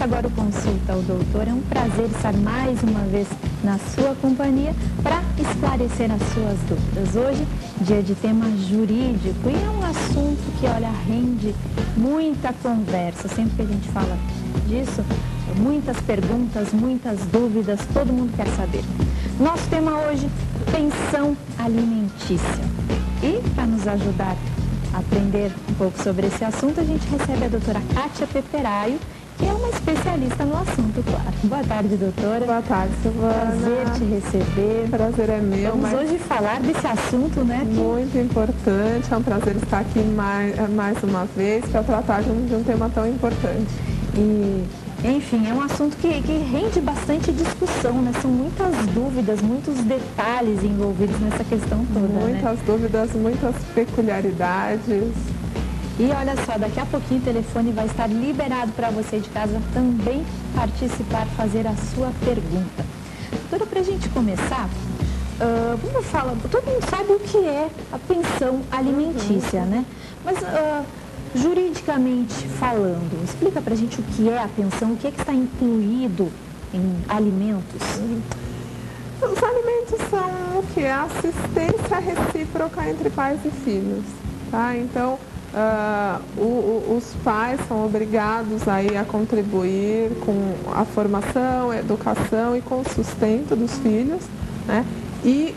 Começa agora o Consulta ao Doutor. É um prazer estar mais uma vez na sua companhia para esclarecer as suas dúvidas. Hoje, dia de tema jurídico, e é um assunto que, olha, rende muita conversa. Sempre que a gente fala disso, muitas perguntas, muitas dúvidas, todo mundo quer saber. Nosso tema hoje, pensão alimentícia. E para nos ajudar a aprender um pouco sobre esse assunto, a gente recebe a doutora Kátia Peperaio, que é uma especialista no assunto, claro. Boa tarde, doutora. Boa tarde, Silvana. Prazer te receber. Prazer é meu. Vamos hoje falar desse assunto, né? Muito importante, é um prazer estar aqui mais uma vez para tratar de um tema tão importante. E, enfim, é um assunto que rende bastante discussão, né? São muitas dúvidas, muitos detalhes envolvidos nessa questão toda, Muitas dúvidas, muitas peculiaridades. E olha só, daqui a pouquinho o telefone vai estar liberado para você de casa também participar, fazer a sua pergunta. Doutora, para a gente começar, vamos falar, todo mundo sabe o que é a pensão alimentícia, né? Mas juridicamente falando, explica para a gente o que é a pensão, o que é que está incluído em alimentos? Os alimentos são o que é assistência recíproca entre pais e filhos, tá? Então, os pais são obrigados aí a contribuir com a formação, a educação e com o sustento dos filhos, né? E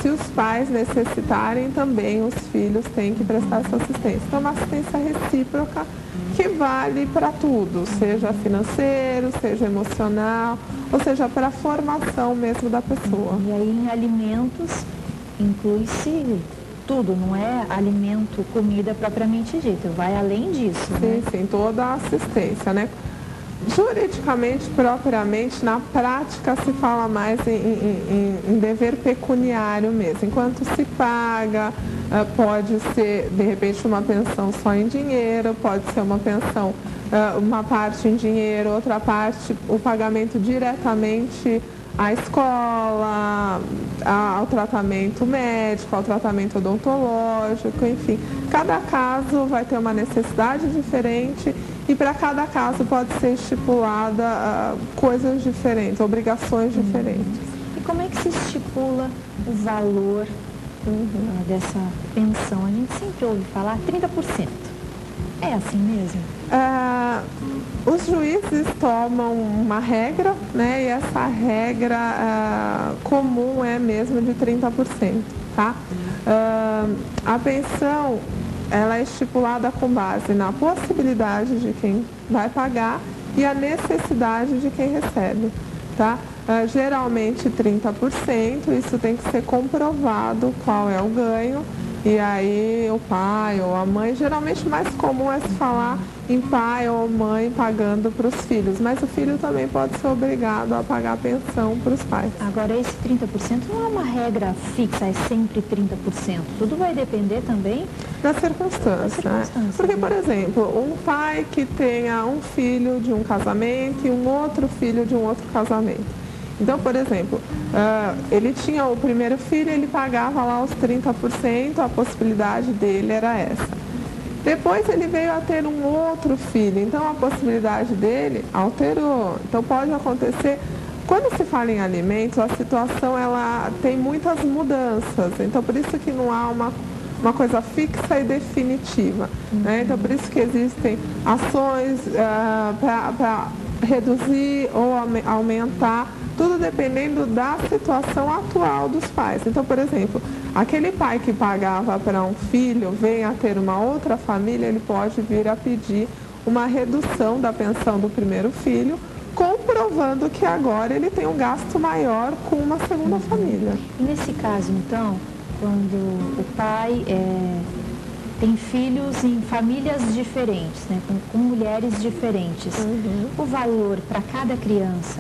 se os pais necessitarem também, os filhos têm que prestar essa assistência. Então, uma assistência recíproca que vale para tudo, seja financeiro, seja emocional, ou seja, para a formação mesmo da pessoa. E aí em alimentos inclui-se tudo, não é alimento, comida propriamente dita, vai além disso, né? Sim, toda a assistência, né? Juridicamente, propriamente, na prática se fala mais em dever pecuniário mesmo. Enquanto se paga, pode ser, de repente, uma pensão só em dinheiro, pode ser uma pensão, uma parte em dinheiro, outra parte, o pagamento diretamente à escola, ao tratamento médico, ao tratamento odontológico, enfim. Cada caso vai ter uma necessidade diferente e para cada caso pode ser estipulada coisas diferentes, obrigações diferentes. E como é que se estipula o valor dessa pensão? A gente sempre ouve falar 30%. É assim mesmo? Os juízes tomam uma regra, né? E essa regra comum é mesmo de 30%, tá? A pensão, ela é estipulada com base na possibilidade de quem vai pagar e a necessidade de quem recebe, tá? Geralmente 30%, isso tem que ser comprovado qual é o ganho. E aí o pai ou a mãe, geralmente mais comum é se falar em pai ou mãe pagando para os filhos, mas o filho também pode ser obrigado a pagar a pensão para os pais. Agora esse 30% não é uma regra fixa, é sempre 30%, tudo vai depender também das circunstâncias, né? Porque, por exemplo, um pai que tenha um filho de um casamento e um outro filho de um outro casamento. Então, por exemplo, ele tinha o primeiro filho, ele pagava lá os 30%, a possibilidade dele era essa. Depois ele veio a ter um outro filho, então a possibilidade dele alterou. Então pode acontecer, quando se fala em alimentos, a situação ela tem muitas mudanças, então por isso que não há uma coisa fixa e definitiva, né? Então por isso que existem ações para reduzir ou aumentar, tudo dependendo da situação atual dos pais. Então, por exemplo, aquele pai que pagava para um filho, vem a ter uma outra família, ele pode vir a pedir uma redução da pensão do primeiro filho, comprovando que agora ele tem um gasto maior com uma segunda família. E nesse caso, então, quando o pai tem filhos em famílias diferentes, né, com mulheres diferentes, o valor para cada criança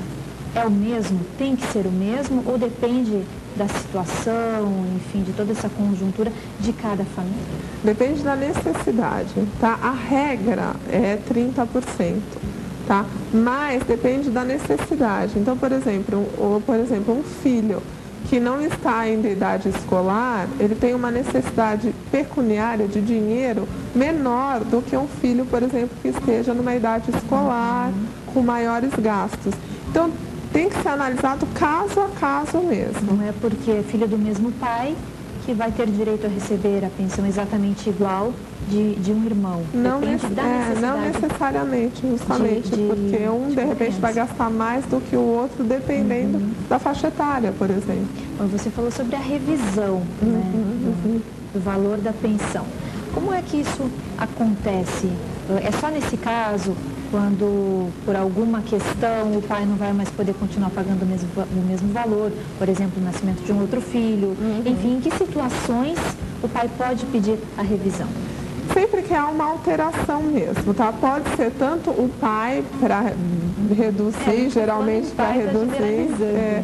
é o mesmo? Tem que ser o mesmo? Ou depende da situação, enfim, de toda essa conjuntura de cada família? Depende da necessidade, tá? A regra é 30%, tá? Mas depende da necessidade. Então, por exemplo, um filho que não está ainda em idade escolar, ele tem uma necessidade pecuniária de dinheiro menor do que um filho, por exemplo, que esteja numa idade escolar, com maiores gastos. Então, tem que ser analisado caso a caso mesmo. Não é porque é filho do mesmo pai que vai ter direito a receber a pensão exatamente igual de um irmão. Não necessariamente, justamente, porque um de repente vai gastar mais do que o outro, dependendo da faixa etária, por exemplo. Você falou sobre a revisão do valor da pensão. Como é que isso acontece? É só nesse caso, quando por alguma questão o pai não vai mais poder continuar pagando o mesmo valor, por exemplo, o nascimento de um outro filho, enfim, em que situações o pai pode pedir a revisão? Sempre que há uma alteração mesmo, tá? Pode ser tanto o pai para reduzir, geralmente para reduzir,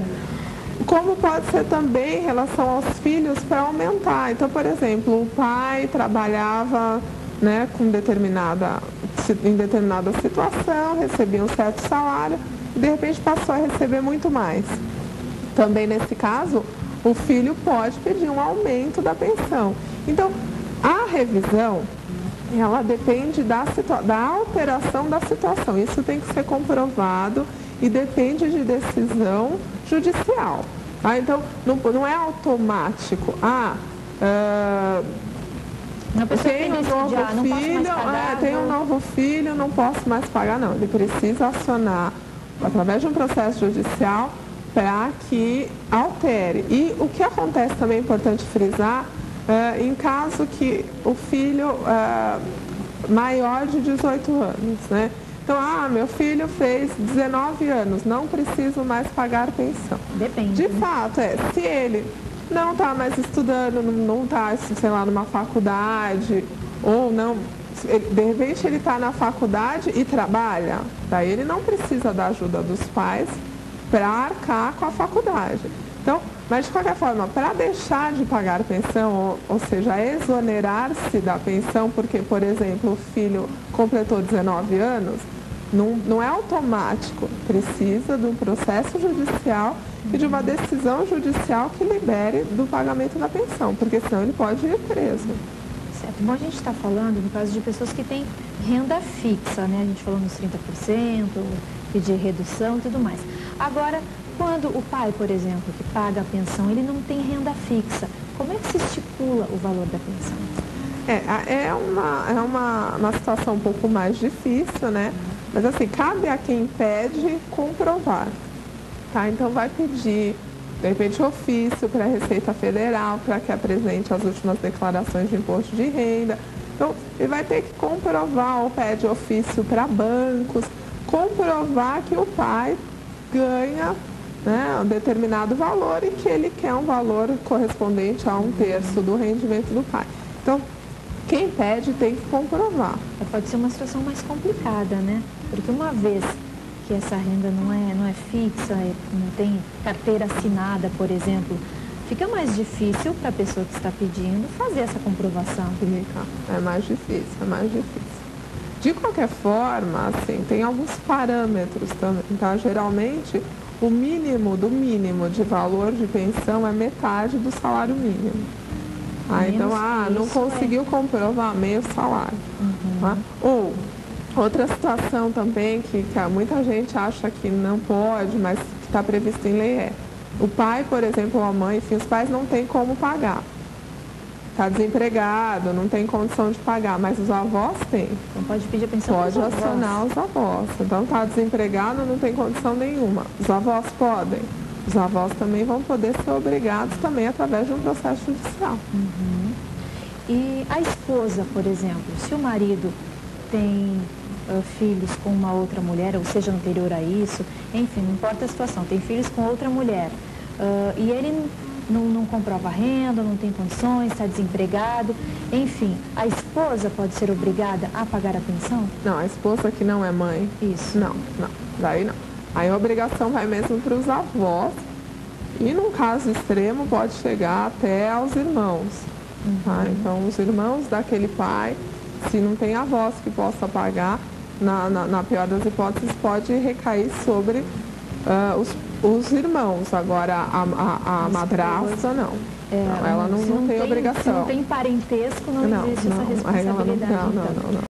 como pode ser também em relação aos filhos para aumentar. Então, por exemplo, o pai trabalhava, né, em determinada situação, recebia um certo salário e de repente passou a receber muito mais. Também nesse caso, o filho pode pedir um aumento da pensão. Então, a revisão, ela depende da alteração da situação. Isso tem que ser comprovado e depende de decisão judicial. Tá? Então, não é automático. Tenho um novo filho, não posso mais pagar. Não, ele precisa acionar, através de um processo judicial, para que altere. E o que acontece também é importante frisar, em caso que o filho maior de 18 anos, né? Então, meu filho fez 19 anos, não preciso mais pagar pensão. Depende. De fato, se ele não está mais estudando, não está, sei lá, numa faculdade, ou não, de repente ele está na faculdade e trabalha, daí ele não precisa da ajuda dos pais para arcar com a faculdade. Então, mas de qualquer forma, para deixar de pagar pensão, ou seja, exonerar-se da pensão, porque, por exemplo, o filho completou 19 anos, não é automático, precisa de um processo judicial e de uma decisão judicial que libere do pagamento da pensão, porque senão ele pode ir preso. Certo. Bom, a gente está falando no caso de pessoas que têm renda fixa, né? A gente falou nos 30%, pedir redução e tudo mais. Agora, quando o pai, por exemplo, que paga a pensão, ele não tem renda fixa, como é que se estipula o valor da pensão? É uma situação um pouco mais difícil, né? Mas assim, cabe a quem pede comprovar. Tá? Então vai pedir, de repente, ofício para a Receita Federal, para que apresente as últimas declarações de imposto de renda. Então, ele vai ter que comprovar, ou pede ofício para bancos, comprovar que o pai ganha, né, um determinado valor e que ele quer um valor correspondente a 1/3 do rendimento do pai. Então, quem pede tem que comprovar. Pode ser uma situação mais complicada, né? Porque uma vez que essa renda não é fixa, não tem carteira assinada, por exemplo, fica mais difícil para a pessoa que está pedindo fazer essa comprovação. É mais difícil. De qualquer forma, assim, tem alguns parâmetros também. Tá? Geralmente, o mínimo do mínimo de valor de pensão é metade do salário mínimo. Então, não conseguiu comprovar meio salário. Tá? Ou, outra situação também que muita gente acha que não pode, mas que está previsto em lei o pai, por exemplo, ou a mãe, enfim, os pais não têm como pagar. Está desempregado, não tem condição de pagar, mas os avós têm. Então pode pedir a pensão para os avós. Pode acionar os avós. Então está desempregado, não tem condição nenhuma. Os avós podem. Os avós também vão poder ser obrigados também através de um processo judicial. E a esposa, por exemplo, se o marido tem filhos com uma outra mulher, ou seja, anterior a isso, enfim, não importa a situação, tem filhos com outra mulher, e ele não comprova renda, não tem condições, está desempregado, enfim, a esposa pode ser obrigada a pagar a pensão? Não, a esposa que não é mãe. Isso. Não, daí não. Aí a obrigação vai mesmo para os avós e, num caso extremo, pode chegar até aos irmãos. Tá? Então, os irmãos daquele pai, se não tem avós que possa pagar, na pior das hipóteses, pode recair sobre os irmãos. Agora, a madrasta, não. Ela não tem obrigação. Se não tem parentesco, não existe essa responsabilidade. Não.